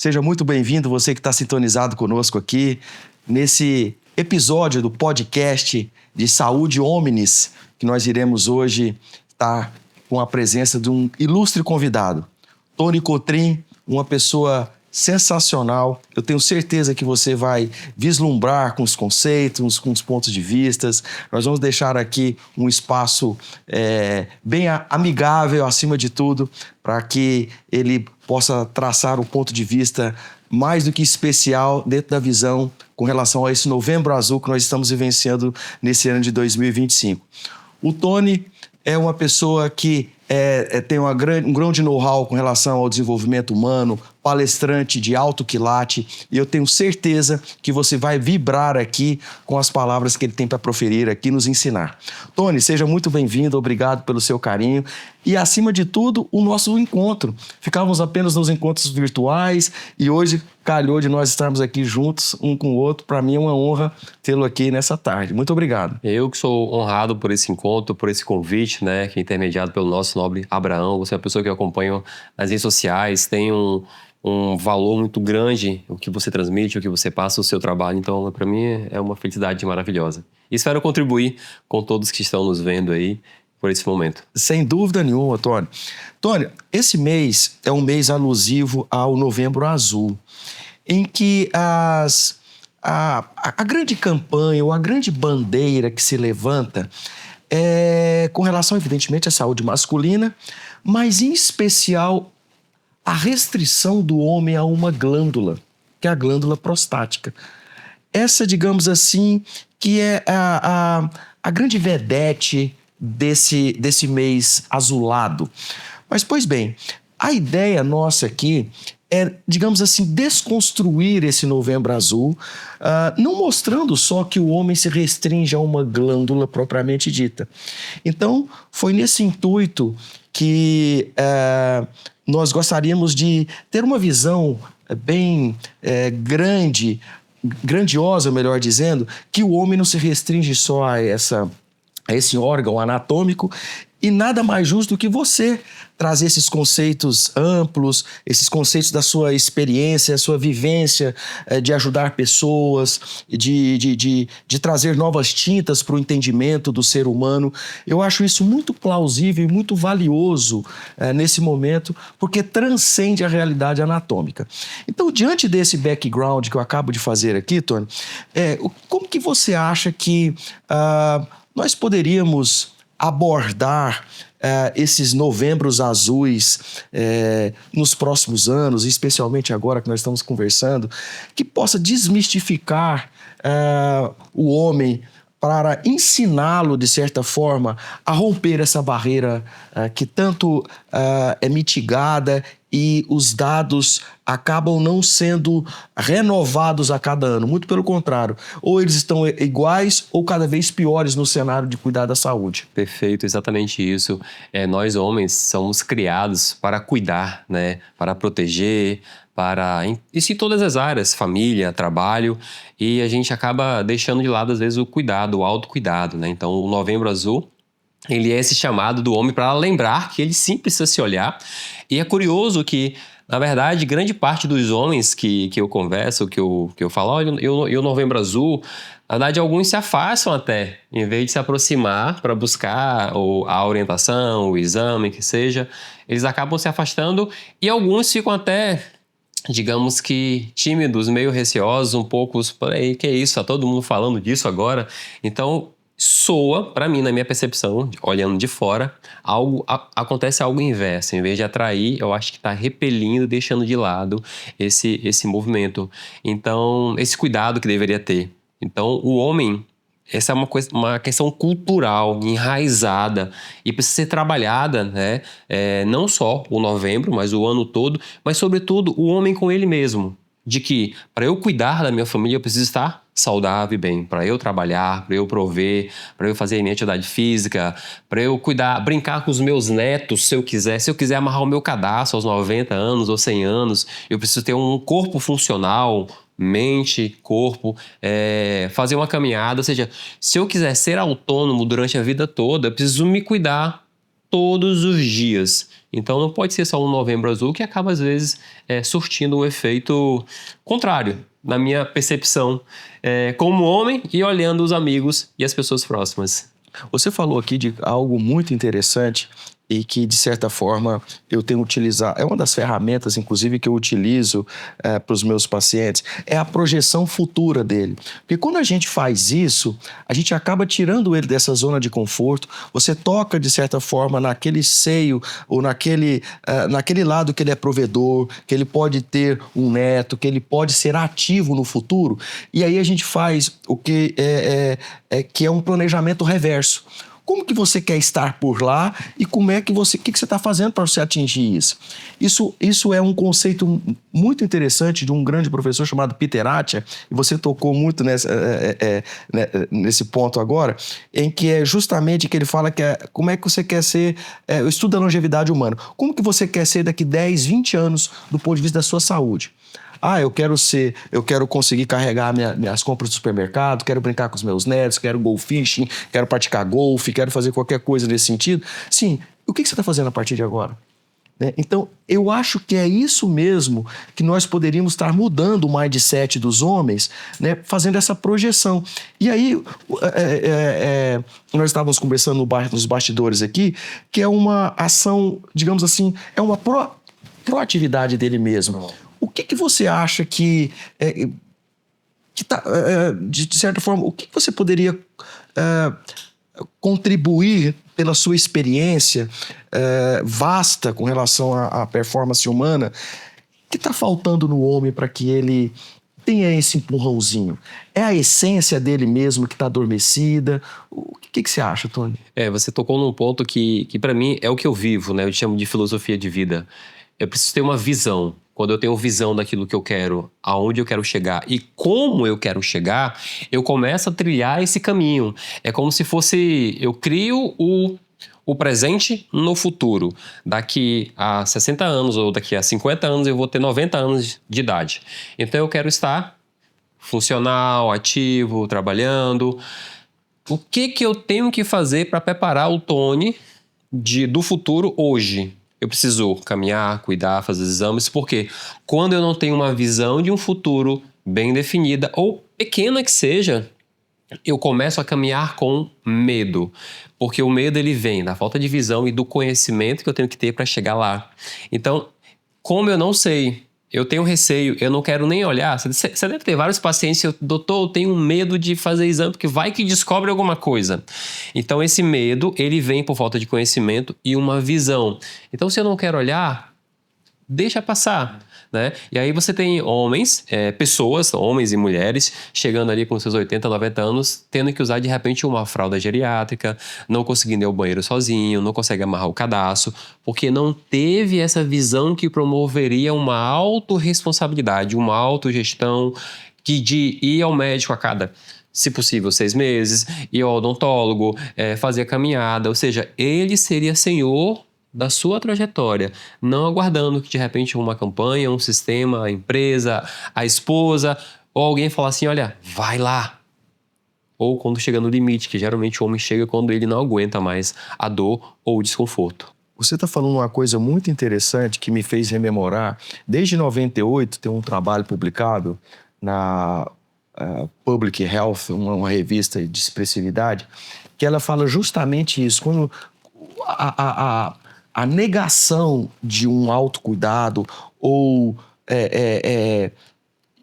Seja muito bem-vindo, você que está sintonizado conosco aqui, nesse episódio do podcast de Saúde Hominis, que nós iremos hoje estar com a presença de um ilustre convidado, Tony Cotrim, uma pessoa sensacional. Eu tenho certeza que você vai vislumbrar com os conceitos, com os pontos de vistas. Nós vamos deixar aqui um espaço bem amigável, acima de tudo, para que ele possa traçar um ponto de vista mais do que especial dentro da visão com relação a esse Novembro Azul que nós estamos vivenciando nesse ano de 2025. O Tony é uma pessoa que tem um grande know-how com relação ao desenvolvimento humano, palestrante de alto quilate, e eu tenho certeza que você vai vibrar aqui com as palavras que ele tem para proferir aqui, nos ensinar. Tony, seja muito bem-vindo, obrigado pelo seu carinho e, acima de tudo, o nosso encontro. Ficávamos apenas nos encontros virtuais e hoje calhou de nós estarmos aqui juntos, um com o outro. Para mim é uma honra tê-lo aqui nessa tarde. Muito obrigado. Eu que sou honrado por esse encontro, por esse convite, né, que é intermediado pelo nosso nobre Abraão. Você é uma pessoa que eu acompanho nas redes sociais, tem um valor muito grande o que você transmite, o que você passa, o seu trabalho. Então, para mim, é uma felicidade maravilhosa. E espero contribuir com todos que estão nos vendo aí por esse momento. Sem dúvida nenhuma, Tony. Tony, esse mês é um mês alusivo ao Novembro Azul, em que a grande campanha ou a grande bandeira que se levanta é com relação, evidentemente, à saúde masculina, mas, em especial, a restrição do homem a uma glândula, que é a glândula prostática. Essa, digamos assim, que é a grande vedete desse mês azulado. Mas, pois bem, a ideia nossa aqui é, digamos assim, desconstruir esse Novembro Azul, não mostrando só que o homem se restringe a uma glândula propriamente dita. Então, foi nesse intuito que nós gostaríamos de ter uma visão bem grandiosa, melhor dizendo, que o homem não se restringe só a esse órgão anatômico, e nada mais justo do que você trazer esses conceitos amplos, esses conceitos da sua experiência, sua vivência, de ajudar pessoas, de trazer novas tintas para o entendimento do ser humano. Eu acho isso muito plausível e muito valioso nesse momento, porque transcende a realidade anatômica. Então, diante desse background que eu acabo de fazer aqui, Tony, como que você acha que nós poderíamos abordar esses novembros azuis nos próximos anos, especialmente agora que nós estamos conversando, que possa desmistificar o homem para ensiná-lo, de certa forma, a romper essa barreira que tanto é mitigada e os dados acabam não sendo renovados a cada ano. Muito pelo contrário, ou eles estão iguais ou cada vez piores no cenário de cuidar da saúde. Perfeito, exatamente isso. Nós homens somos criados para cuidar, né? Para proteger, isso em todas as áreas, família, trabalho, e a gente acaba deixando de lado às vezes o cuidado, o autocuidado, né? Então o Novembro Azul, ele é esse chamado do homem para lembrar que ele sim precisa se olhar. E é curioso que, na verdade, grande parte dos homens que eu converso, que eu falo, olha, o Novembro Azul, na verdade, alguns se afastam até, em vez de se aproximar para buscar a orientação, o exame, que seja, eles acabam se afastando e alguns ficam até, digamos que tímidos, meio receosos, um pouco, peraí, que é isso? Tá todo mundo falando disso agora? Então, soa, para mim, na minha percepção, olhando de fora, acontece algo inverso. Em vez de atrair, eu acho que está repelindo, deixando de lado esse movimento. Então, esse cuidado que deveria ter. Então, o homem, essa é uma questão cultural, enraizada, e precisa ser trabalhada, né? Não só o novembro, mas o ano todo, mas, sobretudo, o homem com ele mesmo. De que, para eu cuidar da minha família, eu preciso estar saudável e bem. Para eu trabalhar, para eu prover, para eu fazer a minha atividade física, para eu brincar com os meus netos, se eu quiser. Se eu quiser amarrar o meu cadastro aos 90 anos ou 100 anos, eu preciso ter um corpo funcional, mente, corpo, fazer uma caminhada. Ou seja, se eu quiser ser autônomo durante a vida toda, eu preciso me cuidar. todos os dias. Então não pode ser só um Novembro Azul que acaba às vezes surtindo um efeito contrário, na minha percepção, como homem e olhando os amigos e as pessoas próximas. Você falou aqui de algo muito interessante e que, de certa forma, eu tenho utilizado. É uma das ferramentas, inclusive, que eu utilizo para os meus pacientes, é a projeção futura dele. Porque quando a gente faz isso, a gente acaba tirando ele dessa zona de conforto, você toca, de certa forma, naquele seio ou naquele lado que ele é provedor, que ele pode ter um neto, que ele pode ser ativo no futuro, e aí a gente faz o que que é um planejamento reverso. Como que você quer estar por lá e como é que o que você está fazendo para você atingir isso? Isso é um conceito muito interessante de um grande professor chamado Peter Attia, e você tocou muito nesse ponto agora, em que é justamente que ele fala que como é que você quer ser, o estudo da longevidade humana, como que você quer ser daqui 10, 20 anos do ponto de vista da sua saúde? Eu quero conseguir carregar minhas compras do supermercado, quero brincar com os meus netos, quero go fishing, quero praticar golfe, quero fazer qualquer coisa nesse sentido. Sim, o que você está fazendo a partir de agora? Então, eu acho que é isso mesmo que nós poderíamos estar mudando o mindset dos homens, fazendo essa projeção. E aí, nós estávamos conversando nos bastidores aqui, que é uma ação, digamos assim, é uma proatividade dele mesmo. O que você acha que tá, de certa forma, o que você poderia contribuir pela sua experiência vasta com relação à performance humana, que está faltando no homem para que ele tenha esse empurrãozinho? É a essência dele mesmo que está adormecida? O que você acha, Tony? Você tocou num ponto que para mim é o que eu vivo, né? Eu chamo de filosofia de vida. Eu preciso ter uma visão. Quando eu tenho visão daquilo que eu quero, aonde eu quero chegar e como eu quero chegar, eu começo a trilhar esse caminho. É como se fosse... Eu crio o presente no futuro. Daqui a 60 anos ou daqui a 50 anos eu vou ter 90 anos de idade. Então eu quero estar funcional, ativo, trabalhando. O que eu tenho que fazer para preparar o Tony do futuro hoje? Eu preciso caminhar, cuidar, fazer exames, porque quando eu não tenho uma visão de um futuro bem definida, ou pequena que seja, eu começo a caminhar com medo. Porque o medo ele vem da falta de visão e do conhecimento que eu tenho que ter para chegar lá. Então, como eu não sei, eu tenho receio, eu não quero nem olhar. Você deve ter vários pacientes, doutor, eu tenho medo de fazer exame, porque vai que descobre alguma coisa. Então esse medo, ele vem por falta de conhecimento e uma visão. Então se eu não quero olhar, deixa passar, né? E aí você tem homens, pessoas, homens e mulheres, chegando ali com seus 80, 90 anos, tendo que usar de repente uma fralda geriátrica, não conseguindo ir ao banheiro sozinho, não consegue amarrar o cadastro, porque não teve essa visão que promoveria uma autorresponsabilidade, uma autogestão, de ir ao médico a cada, se possível, 6 meses, ir ao odontólogo, fazer a caminhada, ou seja, ele seria senhor da sua trajetória, não aguardando que de repente uma campanha, um sistema, a empresa, a esposa ou alguém falar assim, olha, vai lá. Ou quando chega no limite, que geralmente o homem chega quando ele não aguenta mais a dor ou o desconforto. Você está falando uma coisa muito interessante que me fez rememorar. Desde 98 tem um trabalho publicado na Public Health, uma revista de expressividade, que ela fala justamente isso. Quando a negação de um autocuidado ou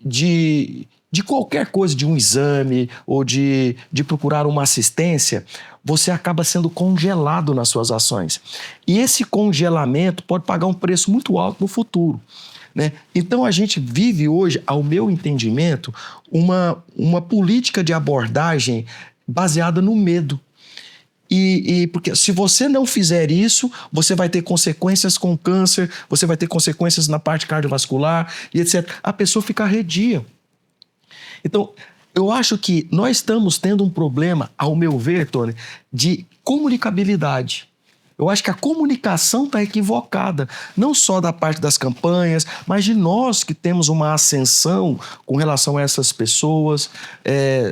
de qualquer coisa, de um exame ou de procurar uma assistência, você acaba sendo congelado nas suas ações. E esse congelamento pode pagar um preço muito alto no futuro, né? Então a gente vive hoje, ao meu entendimento, uma política de abordagem baseada no medo. Porque se você não fizer isso, você vai ter consequências com câncer, você vai ter consequências na parte cardiovascular e etc. A pessoa fica arredia. Então, eu acho que nós estamos tendo um problema, ao meu ver, Tony, de comunicabilidade. Eu acho que a comunicação está equivocada, não só da parte das campanhas, mas de nós que temos uma ascensão com relação a essas pessoas,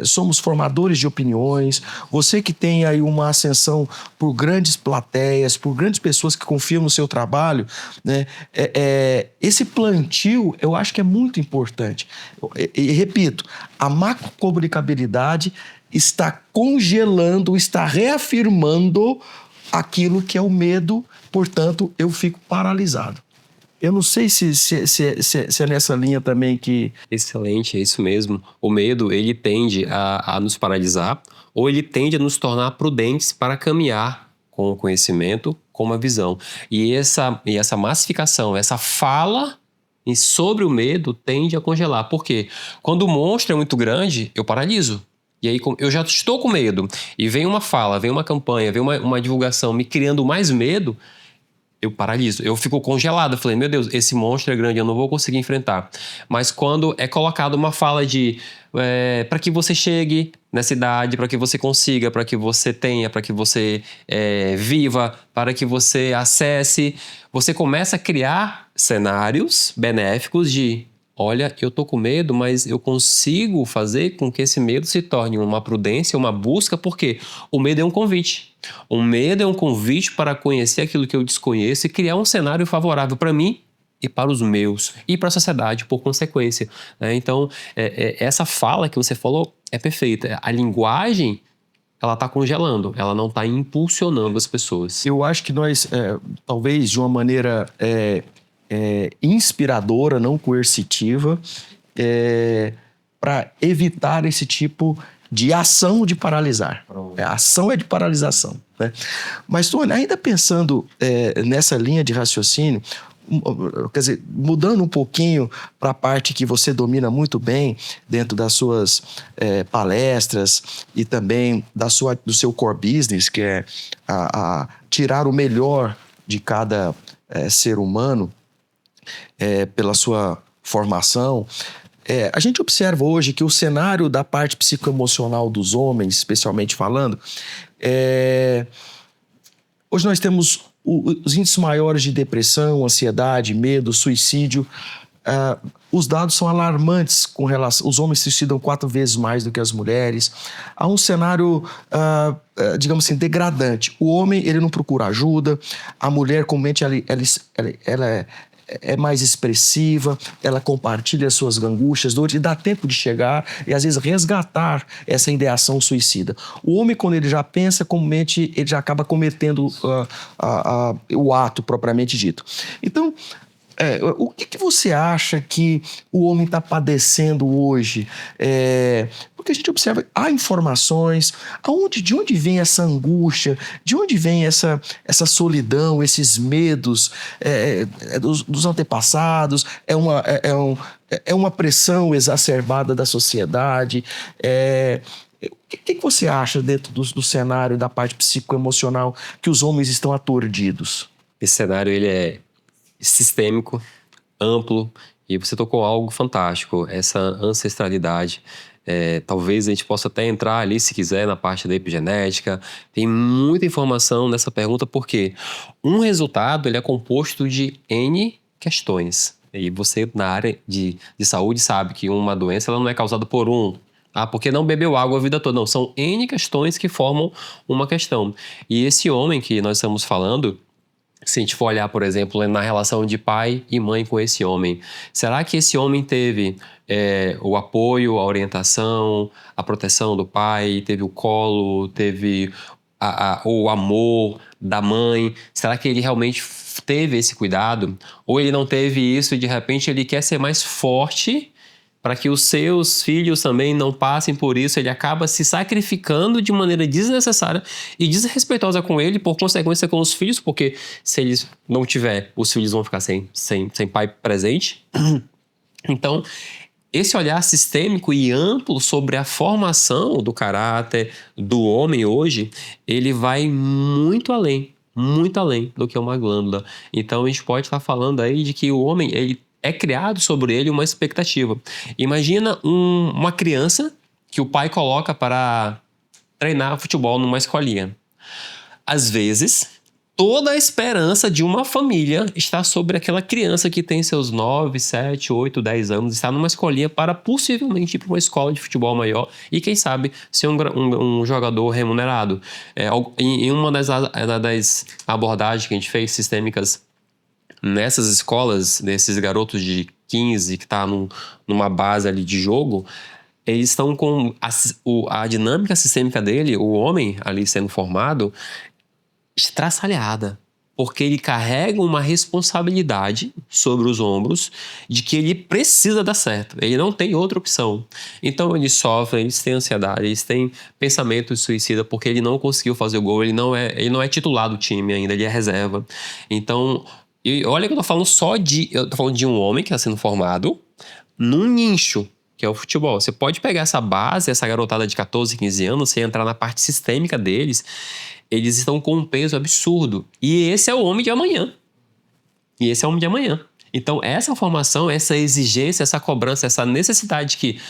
somos formadores de opiniões, você que tem aí uma ascensão por grandes plateias, por grandes pessoas que confiam no seu trabalho, né? Esse plantio eu acho que é muito importante. E repito, a macrocomunicabilidade está congelando, está reafirmando aquilo que é o medo, portanto, eu fico paralisado. Eu não sei se é nessa linha também que... Excelente, é isso mesmo. O medo, ele tende a nos paralisar ou ele tende a nos tornar prudentes para caminhar com o conhecimento, com uma visão. E essa massificação, essa fala sobre o medo tende a congelar. Por quê? Quando o monstro é muito grande, eu paraliso. E aí eu já estou com medo e vem uma fala, vem uma campanha, vem uma divulgação me criando mais medo, eu paraliso, eu fico congelado. Eu falei, meu Deus, esse monstro é grande, eu não vou conseguir enfrentar. Mas quando é colocado uma fala de para que você chegue nessa idade, para que você consiga, para que você tenha, para que você viva, para que você acesse, você começa a criar cenários benéficos de... Olha, eu tô com medo, mas eu consigo fazer com que esse medo se torne uma prudência, uma busca, porque o medo é um convite. O medo é um convite para conhecer aquilo que eu desconheço e criar um cenário favorável para mim e para os meus, e para a sociedade, por consequência. Então, essa fala que você falou é perfeita. A linguagem, ela está congelando, ela não está impulsionando as pessoas. Eu acho que nós, talvez de uma maneira... inspiradora, não coercitiva, para evitar esse tipo de ação de paralisar. A ação é de paralisação, né? Mas, Tony, ainda pensando nessa linha de raciocínio, quer dizer, mudando um pouquinho para a parte que você domina muito bem dentro das suas palestras e também do seu core business, que é tirar o melhor de cada ser humano, pela sua formação, a gente observa hoje que o cenário da parte psicoemocional dos homens, especialmente falando, hoje nós temos os índices maiores de depressão, ansiedade, medo, suicídio. Os dados são alarmantes com relação... Os homens se suicidam 4 vezes mais do que as mulheres. Há um cenário, digamos assim, degradante. O homem, ele não procura ajuda. A mulher, comumente, ela é mais expressiva, ela compartilha as suas angústias, dores, e dá tempo de chegar e, às vezes, resgatar essa ideação suicida. O homem, quando ele já pensa, comumente, ele já acaba cometendo o ato propriamente dito. Então, o que você acha que o homem está padecendo hoje? Porque a gente observa, há informações, de onde vem essa angústia, de onde vem essa solidão, esses medos dos antepassados, é uma pressão exacerbada da sociedade. O que você acha dentro do cenário da parte psicoemocional que os homens estão aturdidos? Esse cenário, ele é sistêmico, amplo, e você tocou algo fantástico, essa ancestralidade. Talvez a gente possa até entrar ali, se quiser, na parte da epigenética. Tem muita informação nessa pergunta, porque um resultado, ele é composto de N questões. E você, na área de saúde, sabe que uma doença, ela não é causada por porque não bebeu água a vida toda. Não, são N questões que formam uma questão. E esse homem que nós estamos falando, se a gente for olhar, por exemplo, na relação de pai e mãe com esse homem, será que esse homem teve o apoio, a orientação, a proteção do pai, teve o colo, teve o amor da mãe? Será que ele realmente teve esse cuidado? Ou ele não teve isso e, de repente, ele quer ser mais forte para que os seus filhos também não passem por isso? Ele acaba se sacrificando de maneira desnecessária e desrespeitosa com ele, por consequência com os filhos, porque se eles não tiver, os filhos vão ficar sem pai presente. Então, esse olhar sistêmico e amplo sobre a formação do caráter do homem hoje, ele vai muito além do que uma glândula. Então, a gente pode estar falando aí de que o homem, ele é criado sobre ele uma expectativa. Imagina uma criança que o pai coloca para treinar futebol numa escolinha. Às vezes, toda a esperança de uma família está sobre aquela criança que tem seus 9, 7, 8, 10 anos, está numa escolinha para possivelmente ir para uma escola de futebol maior e, quem sabe, ser um jogador remunerado. Em uma das abordagens que a gente fez, sistêmicas, nessas escolas, desses garotos de 15 que tá numa base ali de jogo, eles estão com a dinâmica sistêmica dele, o homem ali sendo formado, estraçalhada. Porque ele carrega uma responsabilidade sobre os ombros de que ele precisa dar certo. Ele não tem outra opção. Então eles sofrem, eles têm ansiedade, eles têm pensamento de suicida porque ele não conseguiu fazer o gol, ele não é titular do time ainda, ele é reserva. Então, olha que eu tô falando eu tô falando de um homem que está sendo formado num nicho, que é o futebol. Você pode pegar essa base, essa garotada de 14, 15 anos, você entrar na parte sistêmica deles, eles estão com um peso absurdo. E esse é o homem de amanhã. Então, essa formação, essa exigência, essa cobrança, essa necessidade que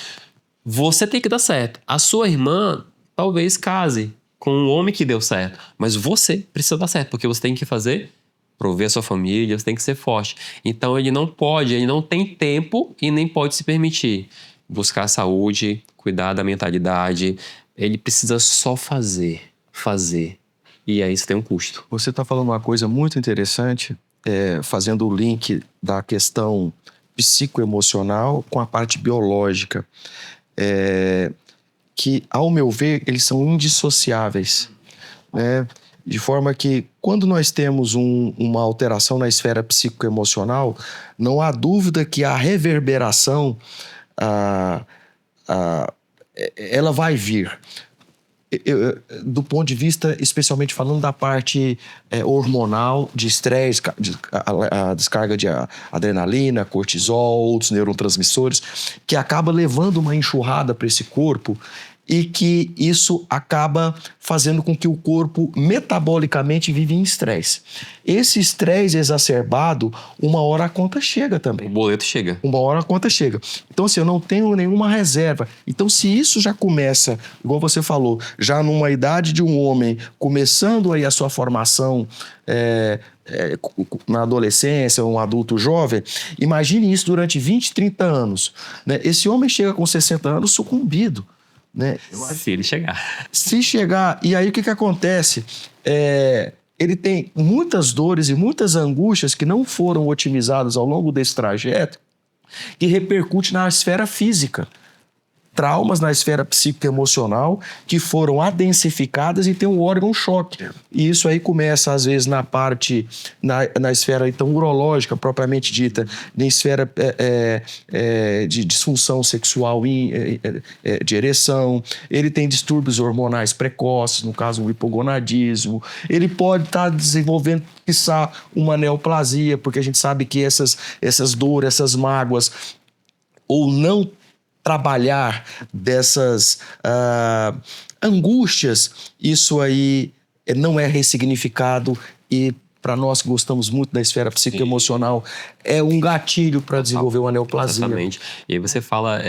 você tem que dar certo. A sua irmã talvez case com um homem que deu certo, mas você precisa dar certo, porque você tem que prover a sua família, você tem que ser forte. Então, ele não tem tempo e nem pode se permitir buscar saúde, cuidar da mentalidade. Ele precisa só fazer. E aí isso tem um custo. Você está falando uma coisa muito interessante, fazendo o link da questão psicoemocional com a parte biológica, que, ao meu ver, eles são indissociáveis, né? De forma que, quando nós temos uma alteração na esfera psicoemocional, não há dúvida que a reverberação ela vai vir. Do ponto de vista, especialmente falando da parte hormonal, de estresse, a descarga de adrenalina, cortisol, outros neurotransmissores, que acaba levando uma enxurrada para esse corpo e que isso acaba fazendo com que o corpo metabolicamente vive em estresse. Esse estresse exacerbado, uma hora a conta chega também. O boleto chega. Uma hora a conta chega. Então, assim, eu não tenho nenhuma reserva. Então, se isso já começa, igual você falou, já numa idade de um homem, começando aí a sua formação na adolescência, um adulto jovem, imagine isso durante 20, 30 anos. Né? Esse homem chega com 60 anos sucumbido. Né? Se ele chegar. Se chegar, e aí o que acontece? Ele tem muitas dores e muitas angústias que não foram otimizadas ao longo desse trajeto, que repercute na esfera física. Traumas na esfera psicoemocional que foram adensificadas e tem um órgão choque. E isso aí começa, às vezes, na esfera então, urológica, propriamente dita, na esfera de disfunção sexual de ereção. Ele tem distúrbios hormonais precoces, no caso, o hipogonadismo. Ele pode estar desenvolvendo, quiçá, uma neoplasia, porque a gente sabe que essas dores, essas mágoas, ou não trabalhar dessas angústias, isso aí não é ressignificado e para nós que gostamos muito da esfera psicoemocional, é um gatilho para desenvolver uma neoplasia. Exatamente. E aí você fala,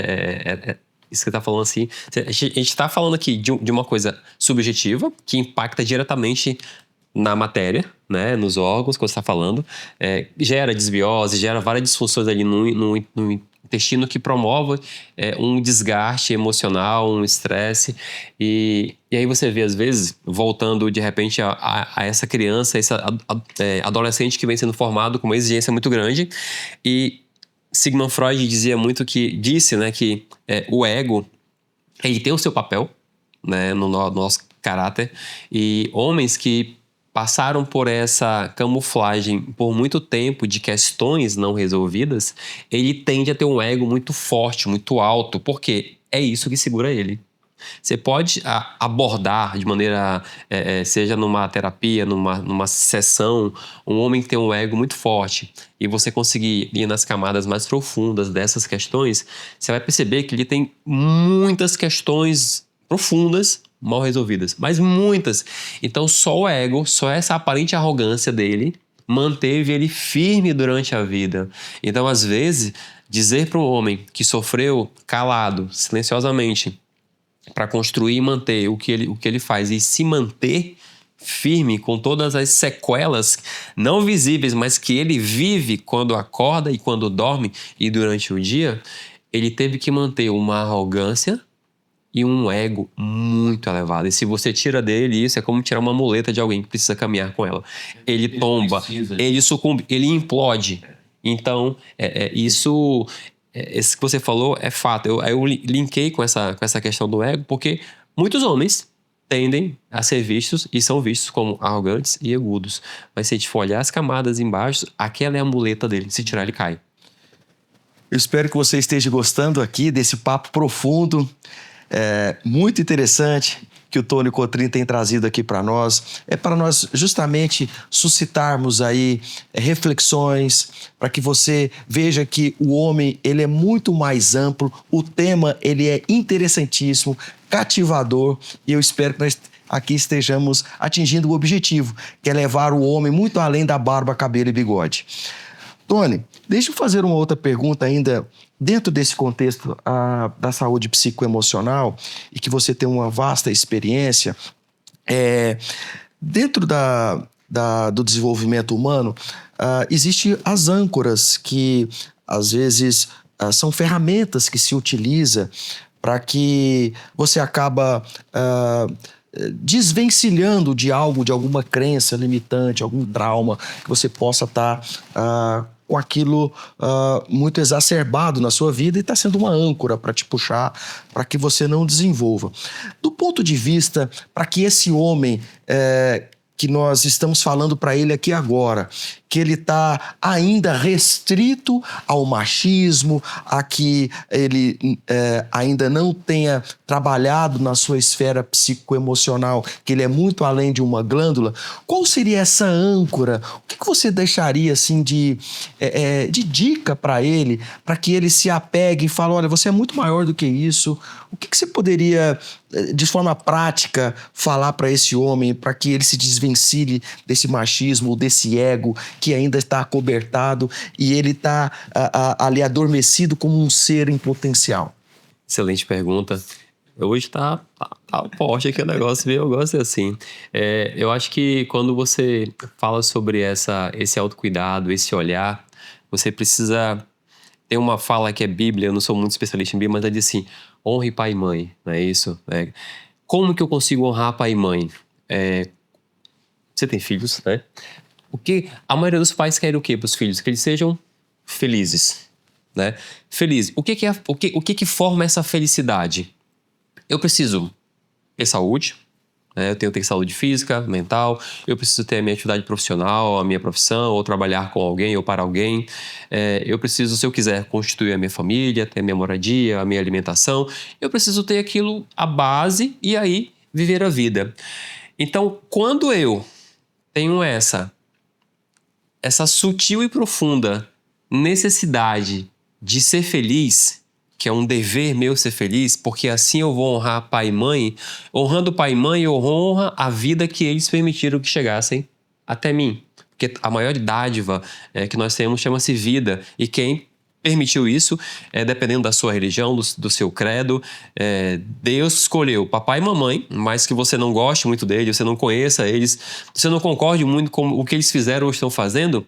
isso que você está falando assim, a gente está falando aqui de uma coisa subjetiva que impacta diretamente na matéria, né, nos órgãos que você está falando, gera desbiose, gera várias disfunções ali no intestino que promove um desgaste emocional, um estresse. E aí você vê, às vezes, voltando de repente a essa criança, esse adolescente que vem sendo formado com uma exigência muito grande. E Sigmund Freud disse, né, que o ego, ele tem o seu papel, né, no nosso caráter. E homens que passaram por essa camuflagem por muito tempo de questões não resolvidas, ele tende a ter um ego muito forte, muito alto, porque é isso que segura ele. Você pode abordar de maneira, seja numa terapia, numa sessão, um homem que tem um ego muito forte e você conseguir ir nas camadas mais profundas dessas questões, você vai perceber que ele tem muitas questões profundas mal resolvidas, mas muitas. Então só o ego, só essa aparente arrogância dele manteve ele firme durante a vida. Então, às vezes, dizer para um homem que sofreu calado, silenciosamente, para construir e manter o que ele faz e se manter firme com todas as sequelas não visíveis, mas que ele vive quando acorda e quando dorme e durante o dia, ele teve que manter uma arrogância e um ego muito elevado. E se você tira dele isso, é como tirar uma muleta de alguém que precisa caminhar com ela. Ele tomba, ele sucumbe, ele implode. Então, isso que você falou é fato. Eu linkei com essa questão do ego, porque muitos homens tendem a ser vistos e são vistos como arrogantes e agudos. Mas se a gente for olhar as camadas embaixo, aquela é a muleta dele. Se tirar, ele cai. Eu espero que você esteja gostando aqui desse papo profundo, muito interessante, que o Tony Cotrim tem trazido aqui para nós. É para nós justamente suscitarmos aí reflexões, para que você veja que o homem ele é muito mais amplo, o tema ele é interessantíssimo, cativador, e eu espero que nós aqui estejamos atingindo o objetivo, que é levar o homem muito além da barba, cabelo e bigode. Tony, deixa eu fazer uma outra pergunta ainda dentro desse contexto da saúde psicoemocional e que você tem uma vasta experiência. Dentro do desenvolvimento humano, existem as âncoras que, às vezes, são ferramentas que se utiliza para que você acaba desvencilhando de algo, de alguma crença limitante, algum trauma que você possa estar com aquilo muito exacerbado na sua vida e está sendo uma âncora para te puxar, para que você não desenvolva. Do ponto de vista para que esse homem que nós estamos falando para ele aqui agora, que ele está ainda restrito ao machismo, a que ele ainda não tenha trabalhado na sua esfera psicoemocional, que ele é muito além de uma glândula, qual seria essa âncora? O que você deixaria assim de dica para ele, para que ele se apegue e fale, olha, você é muito maior do que isso. O que você poderia, de forma prática, falar para esse homem, para que ele se desvencilhe desse machismo, desse ego que ainda está acobertado e ele está ali adormecido como um ser em potencial? Excelente pergunta. Hoje tá forte aqui o negócio, viu? Eu gosto assim. Eu acho que quando você fala sobre esse autocuidado, esse olhar, você precisa ter uma fala que é Bíblia. Eu não sou muito especialista em Bíblia, mas ela diz assim, honre pai e mãe, não é isso? Como que eu consigo honrar pai e mãe? Você tem filhos, né? Porque a maioria dos pais querem o quê para os filhos? Que eles sejam felizes, né? Feliz. O que forma essa felicidade? Eu preciso ter saúde, né? Eu tenho que ter saúde física, mental. Eu preciso ter a minha atividade profissional, a minha profissão, ou trabalhar com alguém ou para alguém. Eu preciso, se eu quiser, constituir a minha família, ter a minha moradia, a minha alimentação. Eu preciso ter aquilo, a base, e aí viver a vida. Então, quando eu tenho essa sutil e profunda necessidade de ser feliz, que é um dever meu ser feliz, porque assim eu vou honrar pai e mãe. Honrando pai e mãe, eu honro a vida que eles permitiram que chegassem até mim. Porque a maior dádiva que nós temos chama-se vida. E quem permitiu isso, dependendo da sua religião, do seu credo, Deus escolheu papai e mamãe, mas que você não goste muito deles, você não conheça eles, você não concorde muito com o que eles fizeram ou estão fazendo.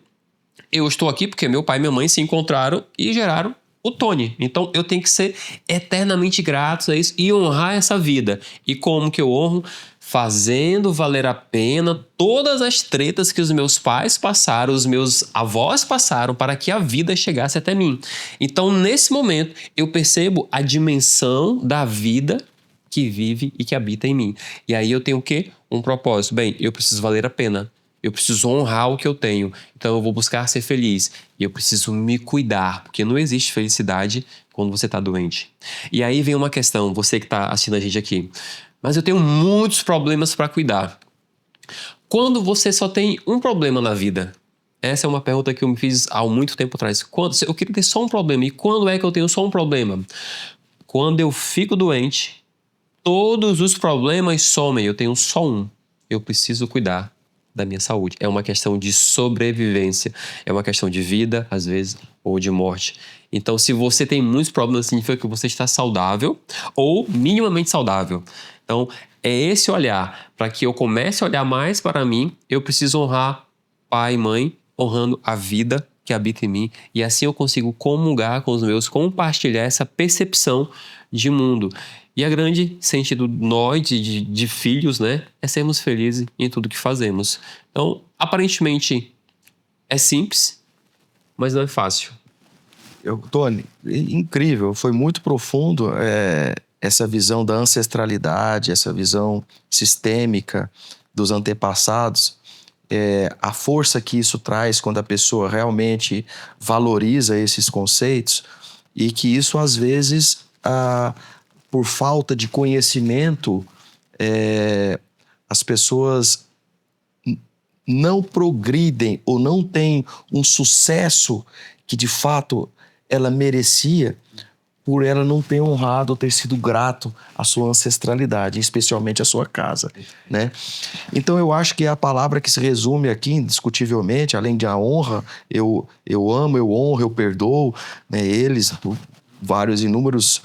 Eu estou aqui porque meu pai e minha mãe se encontraram e geraram o Tony. Então eu tenho que ser eternamente grato a isso e honrar essa vida. E como que eu honro? Fazendo valer a pena todas as tretas que os meus pais passaram, os meus avós passaram para que a vida chegasse até mim. Então nesse momento eu percebo a dimensão da vida que vive e que habita em mim. E aí eu tenho o quê? Um propósito. Bem, eu preciso valer a pena. Eu preciso honrar o que eu tenho. Então eu vou buscar ser feliz. E eu preciso me cuidar, porque não existe felicidade quando você está doente. E aí vem uma questão, você que está assistindo a gente aqui. Mas eu tenho muitos problemas para cuidar. Quando você só tem um problema na vida? Essa é uma pergunta que eu me fiz há muito tempo atrás. Eu queria ter só um problema. E quando é que eu tenho só um problema? Quando eu fico doente, todos os problemas somem. Eu tenho só um. Eu preciso cuidar da minha saúde. É uma questão de sobrevivência. É uma questão de vida, às vezes, ou de morte. Então, se você tem muitos problemas, significa que você está saudável ou minimamente saudável. Então, é esse olhar. Para que eu comece a olhar mais para mim, eu preciso honrar pai e mãe, honrando a vida que habita em mim. E assim eu consigo comungar com os meus, compartilhar essa percepção de mundo. E a grande sentido nós, de filhos, né, é sermos felizes em tudo que fazemos. Então, aparentemente, é simples, mas não é fácil. Tony, incrível, foi muito profundo essa visão da ancestralidade, essa visão sistêmica dos antepassados, a força que isso traz quando a pessoa realmente valoriza esses conceitos e que isso às vezes, por falta de conhecimento, as pessoas não progridem ou não têm um sucesso que de fato ela merecia por ela não ter honrado ou ter sido grato à sua ancestralidade, especialmente à sua casa, né? Então eu acho que é a palavra que se resume aqui indiscutivelmente, além de a honra, eu amo, eu honro, eu perdoo, né, eles por vários inúmeros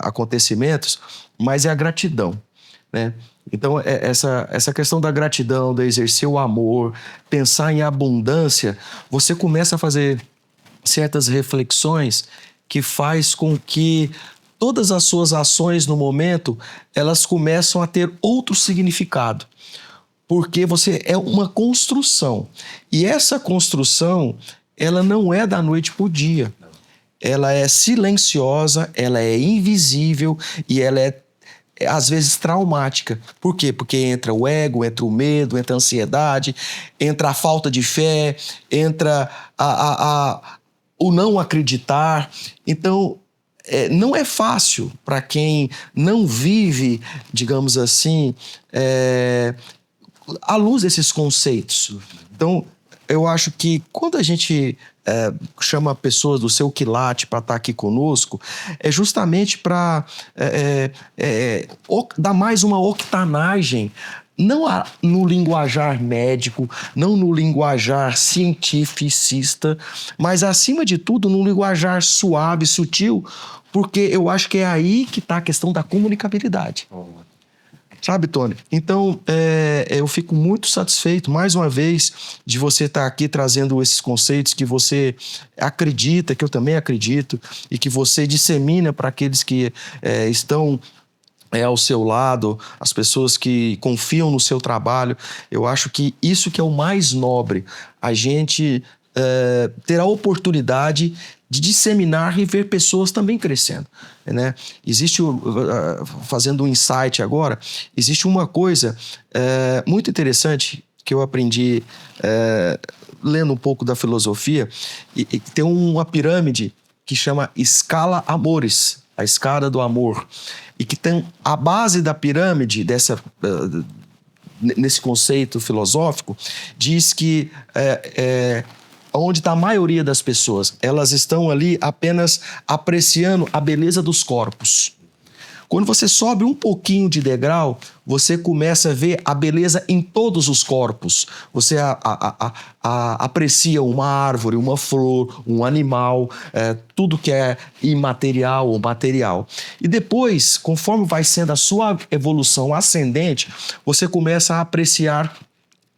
acontecimentos, mas é a gratidão, né? Então, essa questão da gratidão, de exercer o amor, pensar em abundância, você começa a fazer certas reflexões que faz com que todas as suas ações no momento, elas começam a ter outro significado. Porque você é uma construção. E essa construção, ela não é da noite para o dia. Ela é silenciosa, ela é invisível e ela é às vezes traumática. Por quê? Porque entra o ego, entra o medo, entra a ansiedade, entra a falta de fé, entra o não acreditar. Então, não é fácil para quem não vive, digamos assim, à luz desses conceitos. Então, eu acho que quando a gente chama pessoas do seu quilate para estar aqui conosco, é justamente para dar mais uma octanagem, não no linguajar médico, não no linguajar cientificista, mas acima de tudo no linguajar suave, sutil, porque eu acho que é aí que está a questão da comunicabilidade. Sabe, Tony? Então, eu fico muito satisfeito, mais uma vez, de você estar aqui trazendo esses conceitos que você acredita, que eu também acredito, e que você dissemina para aqueles que estão ao seu lado, as pessoas que confiam no seu trabalho. Eu acho que isso que é o mais nobre, a gente ter a oportunidade de disseminar e ver pessoas também crescendo, né? Existe, fazendo um insight agora, existe uma coisa muito interessante que eu aprendi lendo um pouco da filosofia, e tem uma pirâmide que chama Escala Amoris, a escada do amor, e que tem a base da pirâmide nesse conceito filosófico, diz que onde está a maioria das pessoas, elas estão ali apenas apreciando a beleza dos corpos. Quando você sobe um pouquinho de degrau, você começa a ver a beleza em todos os corpos. Você aprecia uma árvore, uma flor, um animal, tudo que é imaterial ou material. E depois, conforme vai sendo a sua evolução ascendente, você começa a apreciar,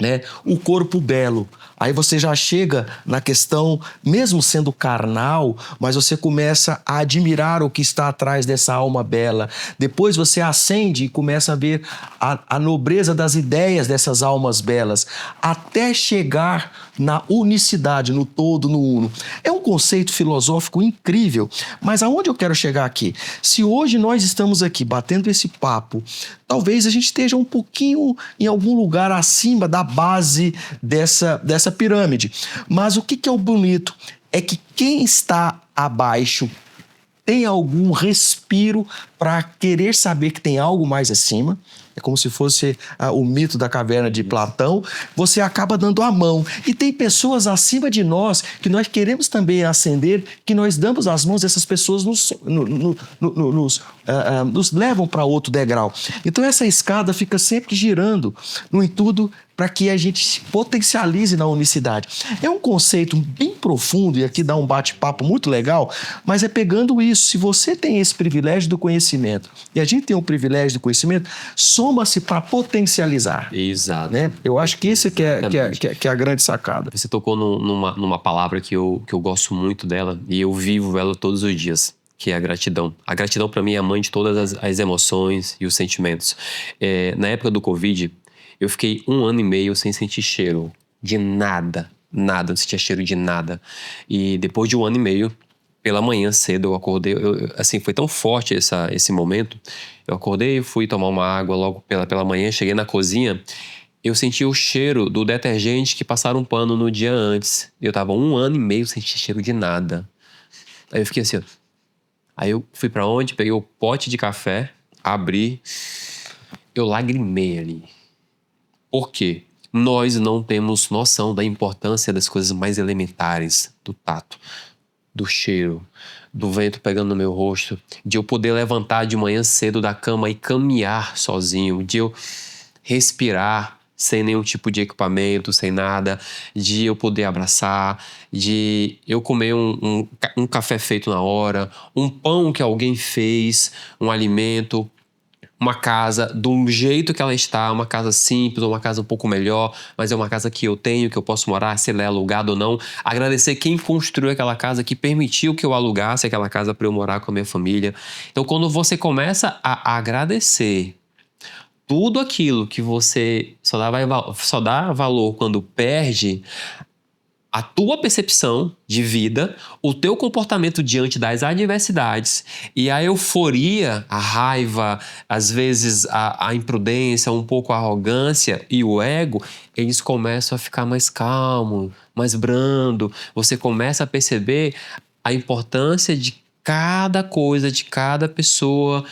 né, o corpo belo. Aí você já chega na questão, mesmo sendo carnal, mas você começa a admirar o que está atrás dessa alma bela. Depois você ascende e começa a ver a nobreza das ideias dessas almas belas, até chegar na unicidade, no todo, no uno. É um conceito filosófico incrível, mas aonde eu quero chegar aqui? Se hoje nós estamos aqui batendo esse papo, talvez a gente esteja um pouquinho em algum lugar acima da base dessa pirâmide. Mas o que é o bonito? É que quem está abaixo tem algum respiro para querer saber que tem algo mais acima. É como se fosse o mito da caverna de Platão. Você acaba dando a mão. E tem pessoas acima de nós que nós queremos também ascender, que nós damos as mãos, essas pessoas nos levam para outro degrau. Então essa escada fica sempre girando no intuito para que a gente se potencialize na unicidade. É um conceito bem profundo, e aqui dá um bate-papo muito legal, mas é pegando isso. Se você tem esse privilégio do conhecimento, e a gente tem o privilégio do conhecimento, soma-se para potencializar. Exato. Né? Eu acho que isso que é a grande sacada. Você tocou numa palavra que eu gosto muito dela, e eu vivo ela todos os dias, que é a gratidão. A gratidão, para mim, é a mãe de todas as emoções e os sentimentos. Na época do Covid, eu fiquei 1 ano e meio sem sentir cheiro de nada. Nada, não sentia cheiro de nada. E depois de 1 ano e meio, pela manhã cedo, eu acordei. Assim, foi tão forte esse momento. Eu acordei, fui tomar uma água logo pela manhã, cheguei na cozinha. Eu senti o cheiro do detergente que passaram um pano no dia antes. Eu tava 1 ano e meio sem sentir cheiro de nada. Aí eu fiquei assim, ó. Aí eu fui pra onde? Peguei o pote de café, abri, eu lagrimei ali. Por quê? Nós não temos noção da importância das coisas mais elementares, do tato, do cheiro, do vento pegando no meu rosto, de eu poder levantar de manhã cedo da cama e caminhar sozinho, de eu respirar sem nenhum tipo de equipamento, sem nada, de eu poder abraçar, de eu comer um café feito na hora, um pão que alguém fez, um alimento, uma casa do jeito que ela está, uma casa simples, uma casa um pouco melhor, mas é uma casa que eu tenho, que eu posso morar, se ela é alugada ou não. Agradecer quem construiu aquela casa, que permitiu que eu alugasse aquela casa para eu morar com a minha família. Então, quando você começa a agradecer tudo aquilo que você só dá valor quando perde, a tua percepção de vida, o teu comportamento diante das adversidades e a euforia, a raiva, às vezes a imprudência, um pouco a arrogância e o ego, eles começam a ficar mais calmo, mais brando. Você começa a perceber a importância de cada coisa, de cada pessoa,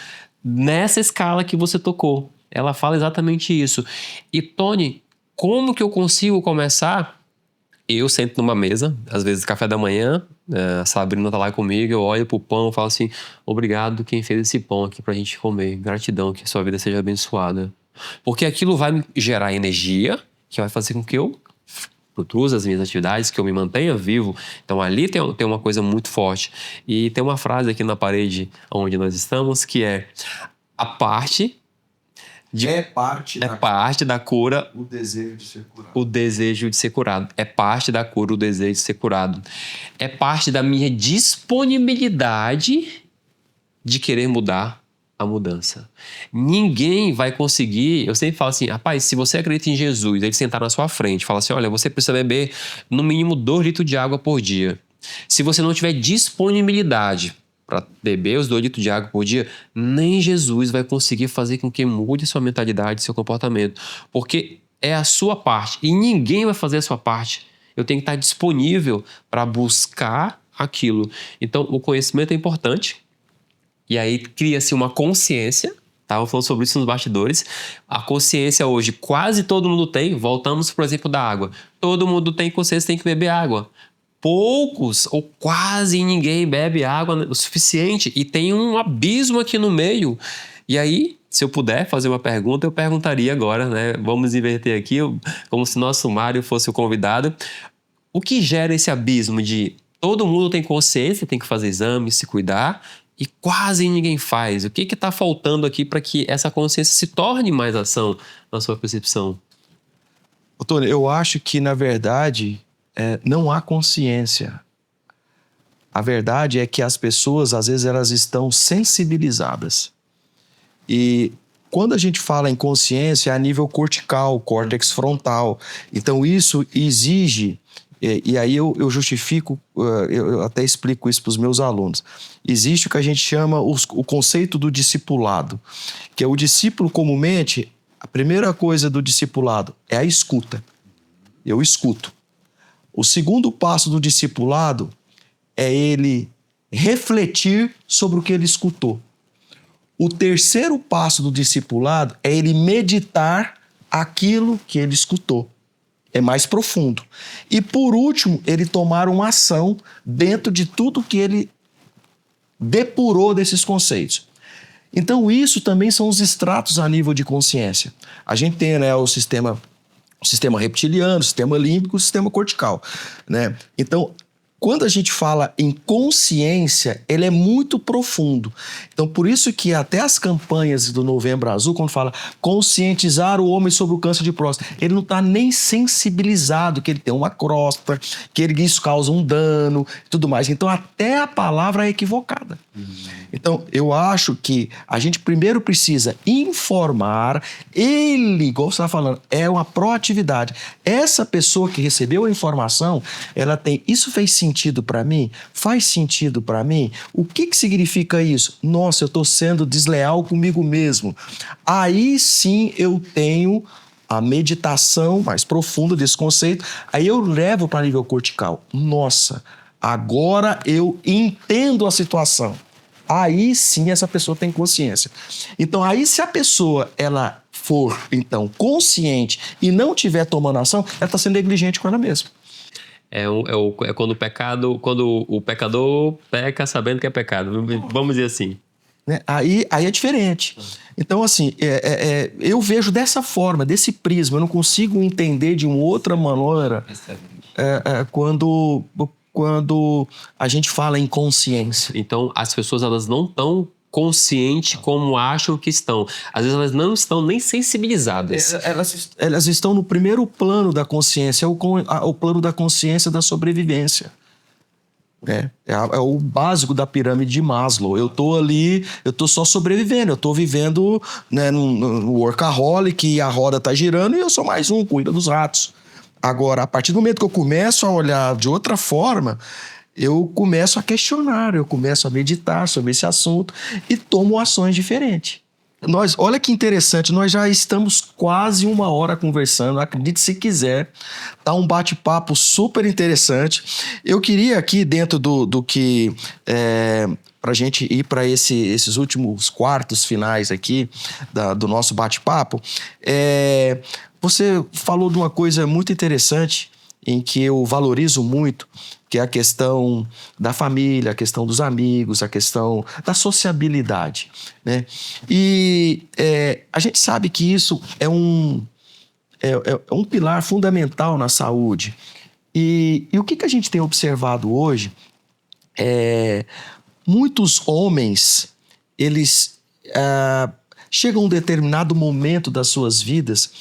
nessa escala que você tocou. Ela fala exatamente isso. E, Tony, como que eu consigo começar? Eu sento numa mesa, às vezes café da manhã, a Sabrina tá lá comigo, eu olho pro pão e falo assim, obrigado quem fez esse pão aqui pra gente comer, gratidão, que a sua vida seja abençoada. Porque aquilo vai me gerar energia, que vai fazer com que eu produza as minhas atividades, que eu me mantenha vivo. Então ali tem uma coisa muito forte. E tem uma frase aqui na parede onde nós estamos, que é a parte... É parte da cura o desejo de ser curado. O desejo de ser curado. É parte da cura o desejo de ser curado. É parte da minha disponibilidade de querer mudar a mudança. Ninguém vai conseguir... Eu sempre falo assim, rapaz, se você acredita em Jesus, ele sentar na sua frente, fala assim, olha, você precisa beber no mínimo 2 litros de água por dia. Se você não tiver disponibilidade para beber os 2 litros de água por dia, nem Jesus vai conseguir fazer com que mude sua mentalidade, seu comportamento. Porque é a sua parte. E ninguém vai fazer a sua parte. Eu tenho que estar disponível para buscar aquilo. Então, o conhecimento é importante. E aí cria-se uma consciência. Estava falando sobre isso nos bastidores. A consciência hoje, quase todo mundo tem. Voltamos, por exemplo, da água. Todo mundo tem consciência, tem que beber água. Poucos ou quase ninguém bebe água o suficiente e tem um abismo aqui no meio. E aí, se eu puder fazer uma pergunta, eu perguntaria agora, né? Vamos inverter aqui, como se nosso Mário fosse o convidado. O que gera esse abismo de todo mundo tem consciência, tem que fazer exame, se cuidar e quase ninguém faz? O que está faltando aqui para que essa consciência se torne mais ação na sua percepção? Tony, eu acho que, na verdade... não há consciência. A verdade é que as pessoas, às vezes, elas estão sensibilizadas. E quando a gente fala em consciência, é a nível cortical, córtex frontal. Então, isso exige, e aí eu justifico, eu até explico isso para os meus alunos. Existe o que a gente chama o conceito do discipulado, que é o discípulo, comumente, a primeira coisa do discipulado é a escuta. Eu escuto. O segundo passo do discipulado é ele refletir sobre o que ele escutou. O terceiro passo do discipulado é ele meditar aquilo que ele escutou. É mais profundo. E por último, ele tomar uma ação dentro de tudo que ele depurou desses conceitos. Então isso também são os estratos a nível de consciência. A gente tem, né, o sistema o sistema reptiliano, o sistema límbico, o sistema cortical, né? Então, quando a gente fala em consciência, ele é muito profundo. Então, por isso que até as campanhas do Novembro Azul, quando fala conscientizar o homem sobre o câncer de próstata, ele não está nem sensibilizado que ele tem uma crosta, que isso causa um dano e tudo mais. Então, até a palavra é equivocada. Então, eu acho que a gente primeiro precisa informar. Ele, igual você está falando, é uma proatividade. Essa pessoa que recebeu a informação, ela tem, isso fez sentido para mim? Faz sentido para mim? O que significa isso? Nossa, eu estou sendo desleal comigo mesmo. Aí sim eu tenho a meditação mais profunda desse conceito. Aí eu levo para nível cortical. Nossa, agora eu entendo a situação. Aí sim essa pessoa tem consciência. Então aí se a pessoa ela for então consciente e não estiver tomando ação, ela está sendo negligente com ela mesma. É quando o pecador peca sabendo que é pecado. Vamos dizer assim. Né? Aí é diferente. Então, assim, eu vejo dessa forma, desse prisma. Eu não consigo entender de uma outra maneira quando a gente fala em consciência. Então, as pessoas elas não estão conscientes como acham que estão. Às vezes elas não estão nem sensibilizadas. Elas estão no primeiro plano da consciência, o plano da consciência da sobrevivência. É o básico da pirâmide de Maslow. Eu tô ali, eu tô só sobrevivendo, eu tô vivendo, né, no workaholic, e a roda tá girando e eu sou mais um, cuida dos ratos. Agora, a partir do momento que eu começo a olhar de outra forma, eu começo a questionar, eu começo a meditar sobre esse assunto e tomo ações diferentes. Olha que interessante, nós já estamos quase 1 hora conversando, acredite se quiser, tá um bate-papo super interessante. Eu queria aqui dentro do que, para a gente ir para esses últimos quartos finais aqui do nosso bate-papo, você falou de uma coisa muito interessante em que eu valorizo muito, que é a questão da família, a questão dos amigos, a questão da sociabilidade, né? E a gente sabe que isso é um pilar fundamental na saúde. E o que a gente tem observado hoje muitos homens, eles chegam a um determinado momento das suas vidas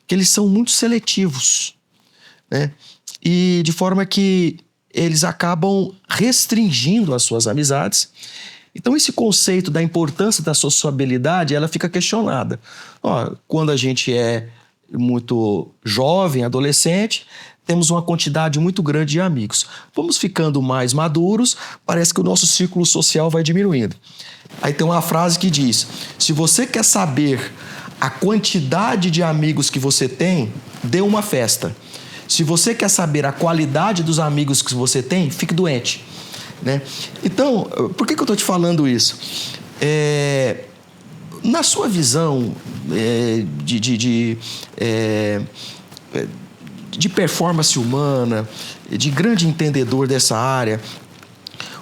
que eles são muito seletivos, né? E de forma que eles acabam restringindo as suas amizades. Então esse conceito da importância da sociabilidade, ela fica questionada. Quando a gente é muito jovem, adolescente, temos uma quantidade muito grande de amigos. Vamos ficando mais maduros, parece que o nosso círculo social vai diminuindo. Aí tem uma frase que diz: se você quer saber a quantidade de amigos que você tem, dê uma festa. Se você quer saber a qualidade dos amigos que você tem, fique doente, né? Então, por que eu estou te falando isso? Na sua visão de performance humana, de grande entendedor dessa área,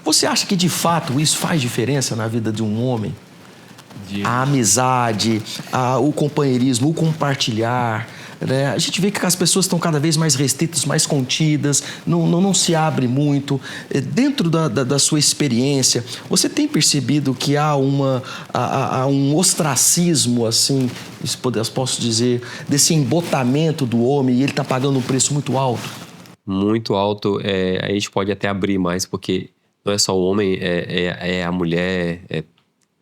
você acha que de fato isso faz diferença na vida de um homem? A amizade, o companheirismo, o compartilhar, né? A gente vê que as pessoas estão cada vez mais restritas, mais contidas, não se abre muito. Dentro da sua experiência, você tem percebido que há um ostracismo, assim, posso dizer, desse embotamento do homem, e ele está pagando um preço muito alto? Muito alto. A gente pode até abrir mais, porque não é só o homem, é a mulher,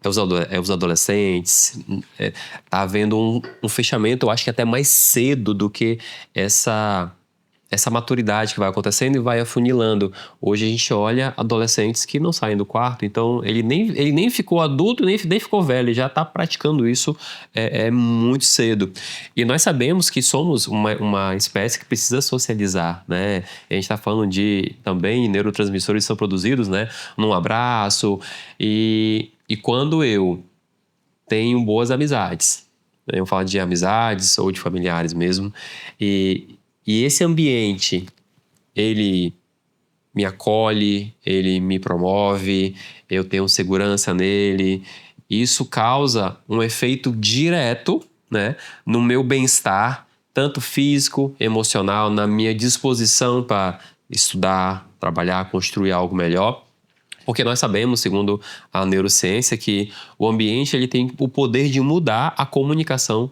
os adolescentes. Tá havendo um fechamento, eu acho que até mais cedo do que essa maturidade que vai acontecendo e vai afunilando. Hoje a gente olha adolescentes que não saem do quarto, então ele nem ficou adulto, nem ficou velho, ele já está praticando isso muito cedo. E nós sabemos que somos uma espécie que precisa socializar, né? A gente está falando de também neurotransmissores que são produzidos, né, num abraço, e quando eu tenho boas amizades, né? Eu falo de amizades ou de familiares mesmo, e esse ambiente, ele me acolhe, ele me promove, eu tenho segurança nele. Isso causa um efeito direto, né, no meu bem-estar tanto físico, emocional, na minha disposição para estudar, trabalhar, construir algo melhor. Porque nós sabemos, segundo a neurociência, que o ambiente ele tem o poder de mudar a comunicação,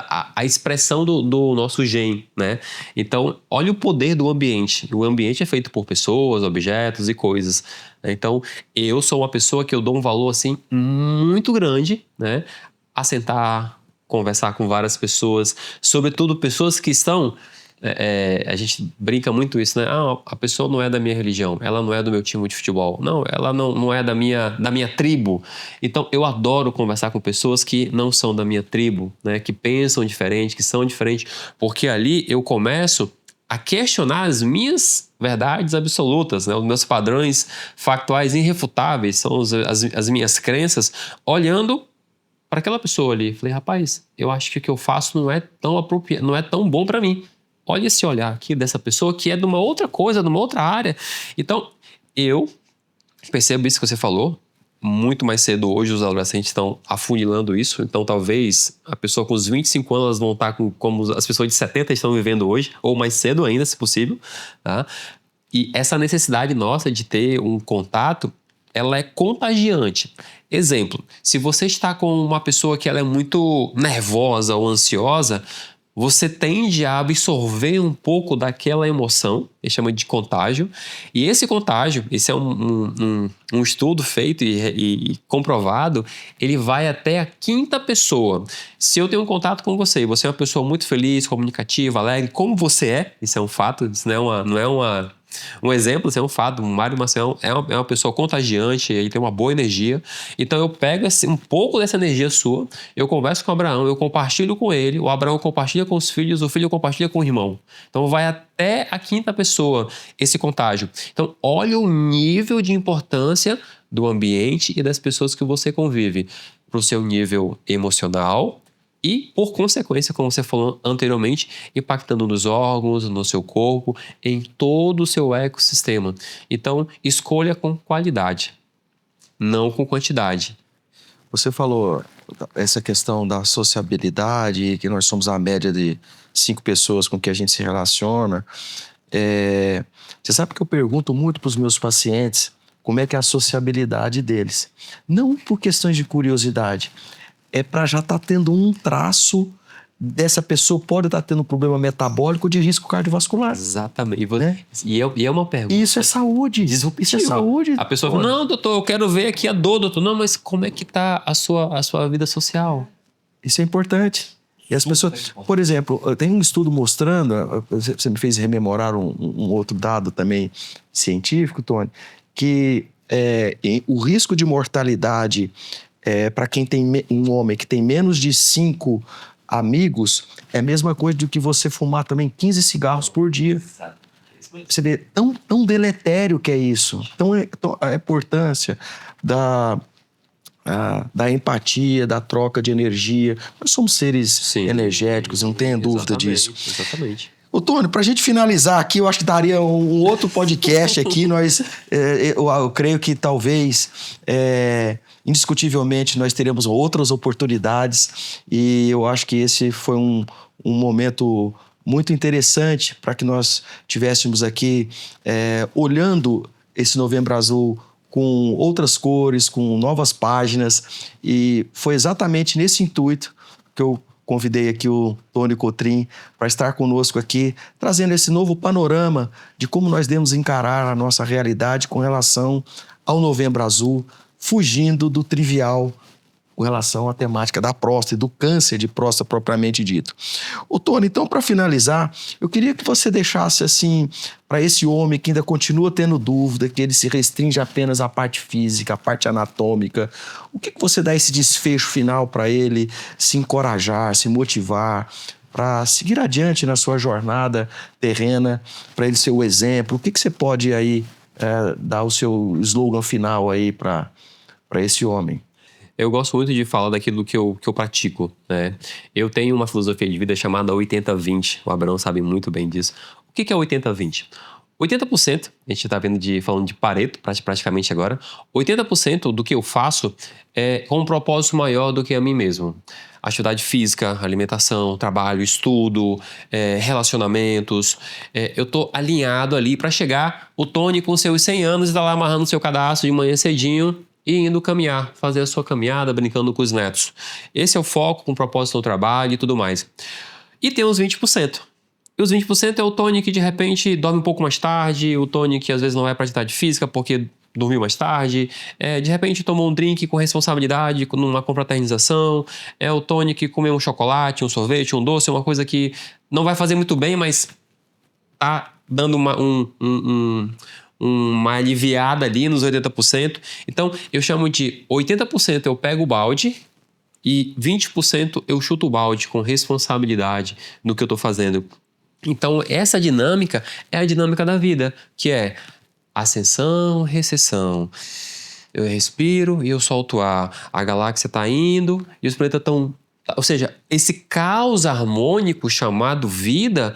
a expressão do nosso gene, né? Então, olha o poder do ambiente. O ambiente é feito por pessoas, objetos e coisas. Então, eu sou uma pessoa que eu dou um valor, assim, muito grande, né? A sentar, conversar com várias pessoas, sobretudo pessoas que estão... a gente brinca muito isso, né? Ah, a pessoa não é da minha religião, ela não é do meu time de futebol, não, ela não é da minha tribo. Então, eu adoro conversar com pessoas que não são da minha tribo, né? Que pensam diferente, que são diferentes, porque ali eu começo a questionar as minhas verdades absolutas, né? Os meus padrões factuais irrefutáveis, são as minhas crenças, olhando para aquela pessoa ali. Falei, rapaz, eu acho que o que eu faço não é tão apropriado, não é tão bom para mim. Olha esse olhar aqui dessa pessoa que é de uma outra coisa, de uma outra área. Então, eu percebo isso que você falou. Muito mais cedo hoje os adolescentes estão afunilando isso. Então, talvez a pessoa com os 25 anos vão estar como as pessoas de 70 estão vivendo hoje, ou mais cedo ainda, se possível. Tá? E essa necessidade nossa de ter um contato, ela é contagiante. Exemplo, se você está com uma pessoa que ela é muito nervosa ou ansiosa, você tende a absorver um pouco daquela emoção, eles chamam de contágio, e esse contágio, esse é um estudo feito e comprovado, ele vai até a quinta pessoa. Se eu tenho um contato com você e você é uma pessoa muito feliz, comunicativa, alegre, como você é, isso é um fato, isso não é um exemplo, isso é um fato. O Mário Maciel é uma pessoa contagiante, ele tem uma boa energia. Então eu pego um pouco dessa energia sua, eu converso com o Abraão, eu compartilho com ele, o Abraão compartilha com os filhos, o filho compartilha com o irmão. Então vai até a quinta pessoa esse contágio. Então olha o nível de importância do ambiente e das pessoas que você convive para o seu nível emocional, e, por consequência, como você falou anteriormente, impactando nos órgãos, no seu corpo, em todo o seu ecossistema. Então, escolha com qualidade, não com quantidade. Você falou essa questão da sociabilidade, que nós somos a média de 5 pessoas com que a gente se relaciona. Você sabe que eu pergunto muito para os meus pacientes como é que é a sociabilidade deles. Não por questões de curiosidade, é para já estar tendo um traço dessa pessoa pode estar tendo um problema metabólico de risco cardiovascular. Exatamente. Né? E é uma pergunta. Isso é saúde. Disruptiva. Isso é saúde. A pessoa fala, não, doutor, eu quero ver aqui a dor, doutor. Não, mas como é que está a sua vida social? Isso é importante. E as pessoas, por exemplo, tem um estudo mostrando, você me fez rememorar um outro dado também científico, Tony, que o risco de mortalidade para quem tem um homem que tem menos de 5 amigos é a mesma coisa do que você fumar também 15 cigarros por dia. Você vê tão deletério que é isso. A importância da empatia, da troca de energia. Nós somos seres energéticos, não tenha dúvida disso. Exatamente. Ô, Tony, para a gente finalizar aqui, eu acho que daria um outro podcast aqui. Eu creio que talvez, indiscutivelmente, nós teremos outras oportunidades e eu acho que esse foi um momento muito interessante para que nós tivéssemos aqui olhando esse Novembro Azul com outras cores, com novas páginas, e foi exatamente nesse intuito que eu convidei aqui o Tony Cotrim para estar conosco aqui, trazendo esse novo panorama de como nós devemos encarar a nossa realidade com relação ao Novembro Azul, fugindo do trivial com relação à temática da próstata e do câncer de próstata propriamente dito. Ô, Tony, então, para finalizar, eu queria que você deixasse assim, para esse homem que ainda continua tendo dúvida, que ele se restringe apenas à parte física, à parte anatômica, o que você dá esse desfecho final para ele se encorajar, se motivar, para seguir adiante na sua jornada terrena, para ele ser o exemplo? O que você pode aí dar o seu slogan final aí para esse homem? Eu gosto muito de falar daquilo que eu pratico, né? Eu tenho uma filosofia de vida chamada 80-20. O Abraão sabe muito bem disso. O que é 80-20? 80%, a gente está falando de Pareto praticamente agora, 80% do que eu faço é com um propósito maior do que a mim mesmo. Atividade física, alimentação, trabalho, estudo, relacionamentos. Eu tô alinhado ali para chegar o Tony com seus 100 anos e tá lá amarrando seu cadastro de manhã cedinho e indo caminhar, fazer a sua caminhada, brincando com os netos. Esse é o foco, com o propósito do trabalho e tudo mais. E tem os 20%. E os 20% é o Tony que de repente dorme um pouco mais tarde, o Tony que às vezes não vai para atividade física porque dormiu mais tarde, de repente tomou um drink com responsabilidade, numa confraternização, é o Tony que comeu um chocolate, um sorvete, um doce, uma coisa que não vai fazer muito bem, mas tá dando uma aliviada ali nos 80%. Então, eu chamo de 80% eu pego o balde e 20% eu chuto o balde com responsabilidade no que eu tô fazendo. Então, essa dinâmica é a dinâmica da vida, que é ascensão, recessão. Eu respiro e eu solto ar. A galáxia está indo e os planetas estão... Ou seja, esse caos harmônico chamado vida,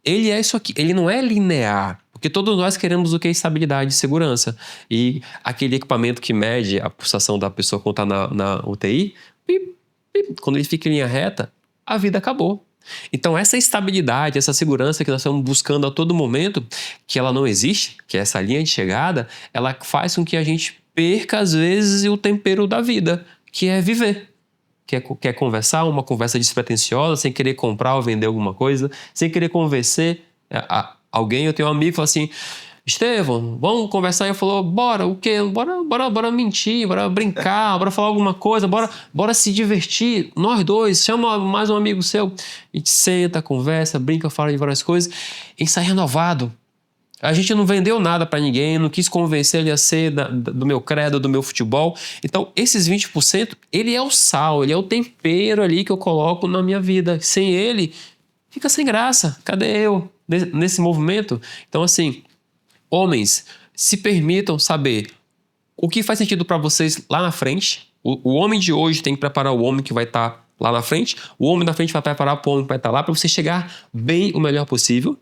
ele é isso aqui. Ele não é linear. Porque todos nós queremos o que é estabilidade e segurança. E aquele equipamento que mede a pulsação da pessoa quando está na UTI, quando ele fica em linha reta, a vida acabou. Então essa estabilidade, essa segurança que nós estamos buscando a todo momento, que ela não existe, que é essa linha de chegada, ela faz com que a gente perca às vezes o tempero da vida, que é viver. Quer conversar, uma conversa despretensiosa, sem querer comprar ou vender alguma coisa, sem querer convencer alguém. Eu tenho um amigo que fala assim: Estevão, vamos conversar? E eu falou: bora, o quê? Bora mentir, bora brincar, bora falar alguma coisa, bora se divertir, nós dois, chama mais um amigo seu. A gente senta, conversa, brinca, fala de várias coisas e sai renovado. A gente não vendeu nada pra ninguém, não quis convencer ele a ser do meu credo, do meu futebol. Então, esses 20%, ele é o sal, ele é o tempero ali que eu coloco na minha vida. Sem ele, fica sem graça. Cadê eu nesse movimento? Então, assim... Homens, se permitam saber o que faz sentido para vocês lá na frente. O homem de hoje tem que preparar o homem que vai estar lá na frente. O homem da frente vai preparar o homem que vai estar lá para você chegar bem o melhor possível.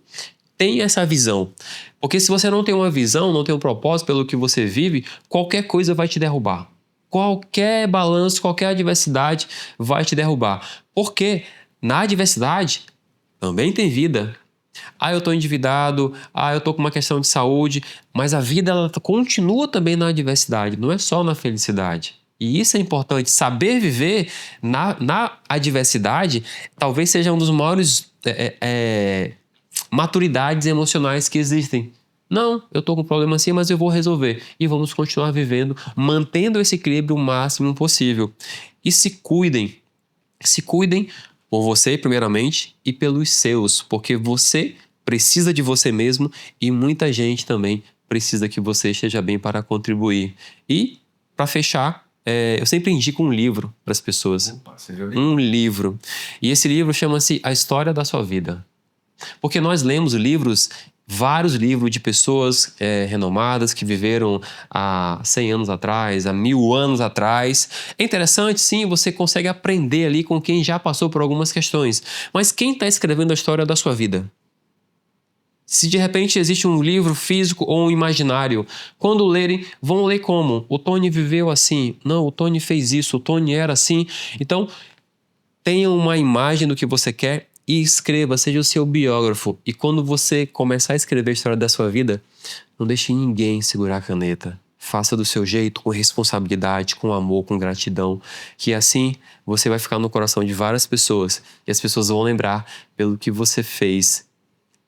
Tenha essa visão. Porque se você não tem uma visão, não tem um propósito pelo que você vive, qualquer coisa vai te derrubar. Qualquer balanço, qualquer adversidade vai te derrubar. Porque na adversidade também tem vida. Eu tô endividado, eu tô com uma questão de saúde, mas a vida ela continua também na adversidade, não é só na felicidade. E isso é importante, saber viver na adversidade talvez seja um dos maiores maturidades emocionais que existem. Não, eu tô com um problema assim, mas eu vou resolver. E vamos continuar vivendo, mantendo esse equilíbrio o máximo possível. E se cuidem por você, primeiramente, e pelos seus, porque você precisa de você mesmo e muita gente também precisa que você esteja bem para contribuir. E, para fechar, eu sempre indico um livro para as pessoas. Opa, você viu ali? Um livro. E esse livro chama-se A História da Sua Vida. Porque nós lemos vários livros de pessoas renomadas que viveram há 100 anos atrás, há 1000 anos atrás. É interessante, sim, você consegue aprender ali com quem já passou por algumas questões. Mas quem está escrevendo a história da sua vida? Se de repente existe um livro físico ou um imaginário, quando lerem, vão ler como? O Tony viveu assim. Não, o Tony fez isso, o Tony era assim. Então, tenha uma imagem do que você quer e escreva, seja o seu biógrafo. E quando você começar a escrever a história da sua vida, não deixe ninguém segurar a caneta. Faça do seu jeito, com responsabilidade, com amor, com gratidão, que assim você vai ficar no coração de várias pessoas e as pessoas vão lembrar pelo que você fez,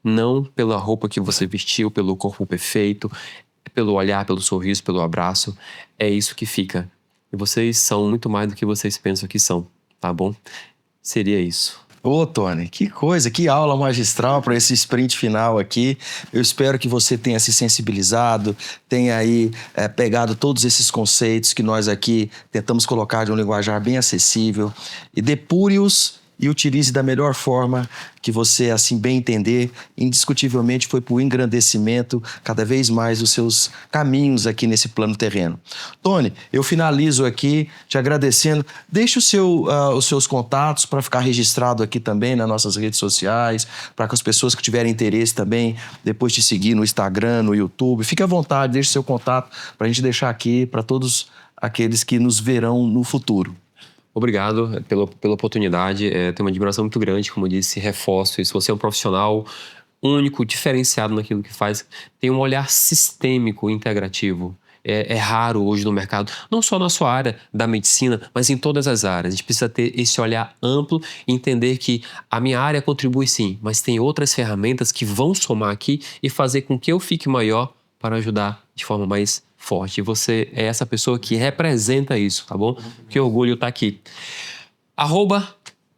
não pela roupa que você vestiu, pelo corpo perfeito, pelo olhar, pelo sorriso, pelo abraço. É isso que fica. E vocês são muito mais do que vocês pensam que são, tá bom? Seria isso. Ô, Tony, que coisa, que aula magistral para esse sprint final aqui. Eu espero que você tenha se sensibilizado, tenha aí pegado todos esses conceitos que nós aqui tentamos colocar de um linguajar bem acessível e depure-os e utilize da melhor forma que você assim bem entender. Indiscutivelmente foi para o engrandecimento cada vez mais dos seus caminhos aqui nesse plano terreno. Tony, eu finalizo aqui te agradecendo. Deixe os seus contatos para ficar registrado aqui também nas nossas redes sociais, para que as pessoas que tiverem interesse também depois te seguir no Instagram, no YouTube. Fique à vontade, deixe seu contato para a gente deixar aqui para todos aqueles que nos verão no futuro. Obrigado pela oportunidade. Tenho uma admiração muito grande, como eu disse, reforço isso. Você é um profissional único, diferenciado naquilo que faz. Tem um olhar sistêmico, integrativo. É raro hoje no mercado, não só na sua área da medicina, mas em todas as áreas. A gente precisa ter esse olhar amplo e entender que a minha área contribui sim, mas tem outras ferramentas que vão somar aqui e fazer com que eu fique maior para ajudar de forma mais forte. E você é essa pessoa que representa isso, tá bom? Que orgulho estar aqui.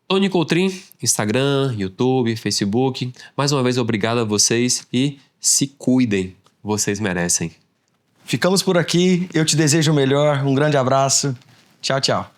@Tony Coutrin, Instagram, YouTube, Facebook. Mais uma vez, obrigado a vocês e se cuidem. Vocês merecem. Ficamos por aqui. Eu te desejo o melhor. Um grande abraço. Tchau, tchau.